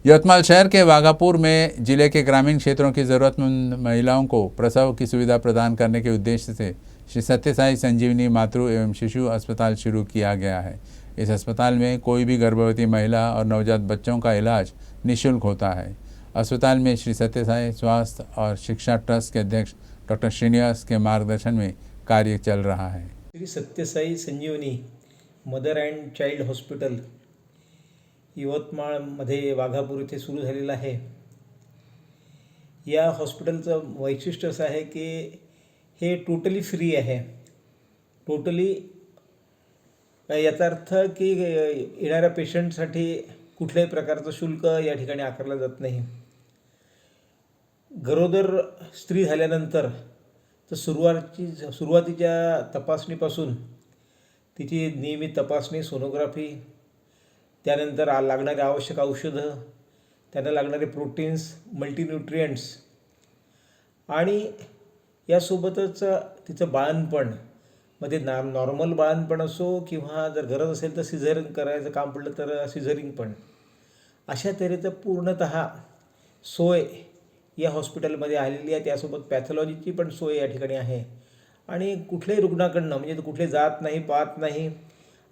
यवतमाल शहर के वाघापुर में जिले के ग्रामीण क्षेत्रों की ज़रूरतमंद महिलाओं को प्रसव की सुविधा प्रदान करने के उद्देश्य से श्री सत्य साई संजीवनी मातृ एवं शिशु अस्पताल शुरू किया गया है। इस अस्पताल में कोई भी गर्भवती महिला और नवजात बच्चों का इलाज निःशुल्क होता है। अस्पताल में श्री सत्य साई स्वास्थ्य और शिक्षा ट्रस्ट के अध्यक्ष डॉक्टर श्रीनिवास के मार्गदर्शन में कार्य चल रहा है। श्री सत्य साई संजीवनी मदर अँड चाइल्ड हॉस्पिटल यवतमाळमध्ये वाघापूर इथे सुरू झालेलं आहे। या हॉस्पिटलचं वैशिष्ट्य असं आहे की हे टोटली फ्री आहे। टोटली याचा अर्थ की येणाऱ्या पेशंटसाठी कुठल्याही प्रकारचं शुल्क या ठिकाणी आकारलं जात नाही। गरोदर स्त्री झाल्यानंतर तर सुरुवातीच्या तपासणीपासून तिची नियमित तपासणी, सोनोग्राफी, त्यानंतर लागणारे आवश्यक औषधं, त्यांना लागणारे प्रोटीन्स, मल्टीन्यूट्रिएंट्स आणि यासोबतच तिचं बाळंतपण मध्ये नॉर्मल बाळंतपण असो किंवा जर गरज असेल तर सिझरिंग करायचं काम पडलं तर सिझरिंग पण, अशा तऱ्हेचं पूर्णतः सोय या हॉस्पिटलमध्ये आलेली आहे। त्यासोबत पॅथॉलॉजीची पण सोय या ठिकाणी आहे आणि कुठल्याही रुग्णाकडनं म्हणजे कुठले जात नाही, पात नाही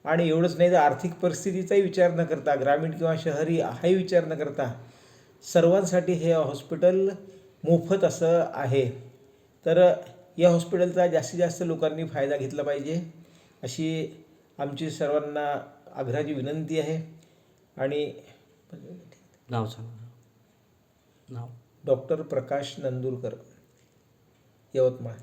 आणि एवढंच नाही तर आर्थिक परिस्थितीचाही विचार न करता, ग्रामीण किंवा शहरी हाही विचार न करता सर्वांसाठी हे हॉस्पिटल मोफत असं आहे। तर या हॉस्पिटलचा जास्तीत जास्त लोकांनी फायदा घेतला पाहिजे अशी आमची सर्वांना आग्रहाची विनंती आहे। आणि नाव सांगा। नाव डॉक्टर प्रकाश नंदुरकर, यवतमाळ।